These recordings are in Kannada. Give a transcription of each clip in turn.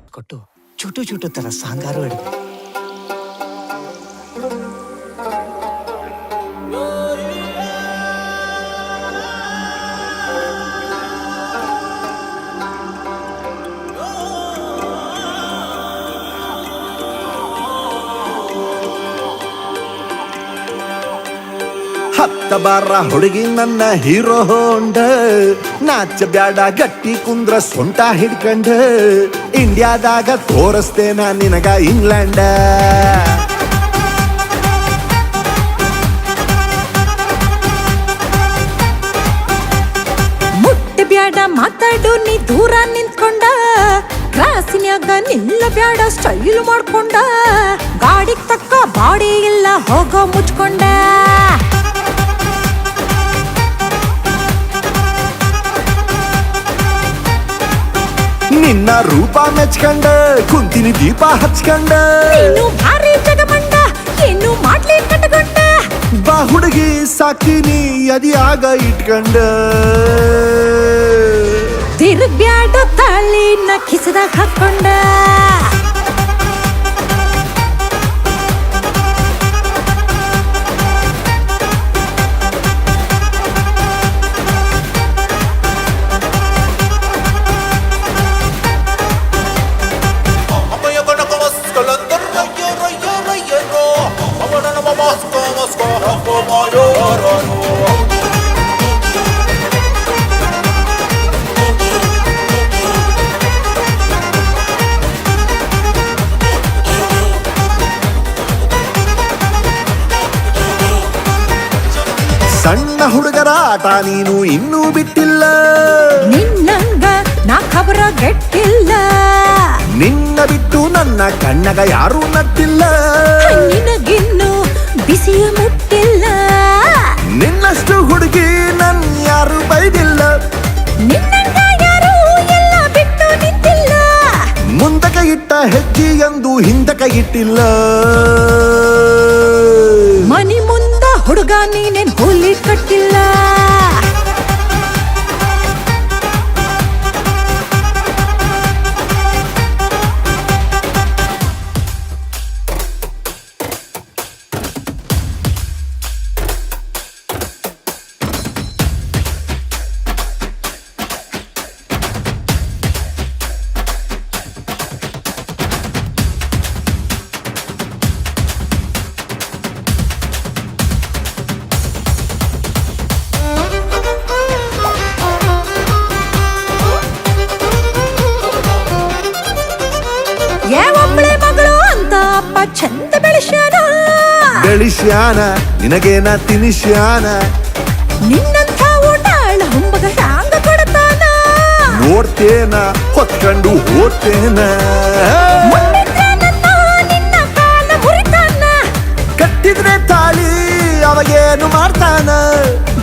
ಮಾತು ಕೊಟ್ಟು ಚುಟು ಚುಟು ತರ ಸಾಂಗಾರು ಹಿಡಿದು ಹತ್ತ ಬಾರ ಹುಡುಗಿ ನನ್ನ ಹೀರೋ ಹೊಂಡ ನಾಚ ಬ್ಯಾಡ ಗಟ್ಟಿ ಕುಂದ್ರ ಸೊಂಟ ಹಿಡ್ಕಂಡ ಇಂಡಿಯಾದಾಗ ತೋರಿಸ್ತೇನ ನಿನಗ ಇಂಗ್ಲೆಂಡ ಮುಟ್ಟ ಬ್ಯಾಡ ಮಾತಾಡು ನೀ ದೂರ ನಿಂತ್ಕೊಂಡ ಕ್ಲಾಸಿನ್ಯಾಗ ನಿಲ್ಲ ಬ್ಯಾಡ ಸ್ಟೈಲ್ ಮಾಡ್ಕೊಂಡ ಗಾಡಿಗ್ ತಕ್ಕ ಬಾಡಿ ಇಲ್ಲ ಹೋಗೋ ಮುಚ್ಕೊಂಡ ನಿನ್ನ ರೂಪ ಮೆಚ್ಕಂಡ ಕುಂತಿನಿ ದೀಪ ಹಚ್ಕಂಡ ನೀನು ಭಾರಿ ಜಗಮಂಡ ಏನು ಮಾಡ್ಲಿ ಕಟ್ಕೊಂಡ ಬಾ ಹುಡುಗಿ ಸಾಕಿನಿ ಅದಿಯಾಗ ಇಟ್ಕಂಡ ತಿರುಗ್ಬ್ಯಾಡ ತಾಳಿನ ಕಿಸದಾಗ ಹಾಕೊಂಡ ಸಣ್ಣ ಹುಡುಗರ ಆಟ ನೀನು ಇನ್ನೂ ಬಿಟ್ಟಿಲ್ಲ ನಿನ್ನಂಗ ನಾ ಖಬರ ಗೆಟ್ಟಿಲ್ಲ ನಿನ್ನ ಬಿಟ್ಟು ನನ್ನ ಕಣ್ಣಗ ಯಾರೂ ನಟ್ಟಿಲ್ಲ ನಿನಗಿನ್ನು ಬಿಸಿಯ ಮುಟ್ಟಿಲ್ಲ ನಿನ್ನಷ್ಟು ಹುಡುಗಿ ನನ್ ಯಾರು ಬೈದಿಲ್ಲ ನಿನ್ನಂಗ ಯಾರು ಎಲ್ಲ ಬಿಟ್ಟು ನಿಂತಿಲ್ಲ ಮುಂದಕ ಇಟ್ಟ ಹೆಜ್ಜೆ ಎಂದು ಹಿಂದಕ ಇಟ್ಟಿಲ್ಲ ಮನಿ ಮುಂದ ಹುಡುಗ ನೀನೇನ್ ಹೋಲಿ ಕಟ್ಟಿಲ್ಲ ಒಬ್ಬಳೆ ಮಗಳು ಅಂತ ಅಪ್ಪ ಚಂದ ಬೆಳಿಸ್ಯಾನ ನಿನಗೇನ ತಿನಿಸ್ಯಾನ ನಿನ್ನಂಥ ಊಟಾಳ ಹುಂಬಗ ಹ್ಯಾಂಗ ಕೊಡತಾನ ನೋಡ್ತೇನ ಹೊತ್ಕೊಂಡು ಹೋಗ್ತೇನ ನಿನ್ನ ಕಾಲ ಮುರಿತಾನ ಕಟ್ಟಿದ್ರೆ ತಾಳಿ ಅವಾಗೇನು ಮಾಡ್ತಾನ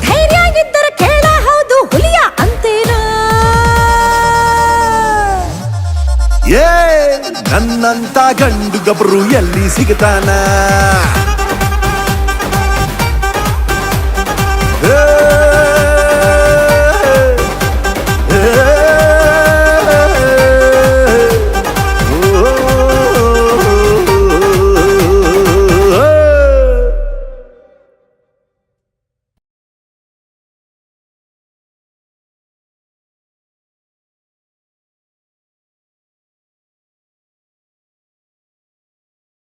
ಧೈರ್ಯ ಇದ್ದರ ಕೇಳ ಹೌದು ಹುಲಿಯ ಅಂತೇನ ಏ ನನ್ನಂತ ಗಂಡು ಗಬ್ರು ಎಲ್ಲಿ ಸಿಗ್ತಾನ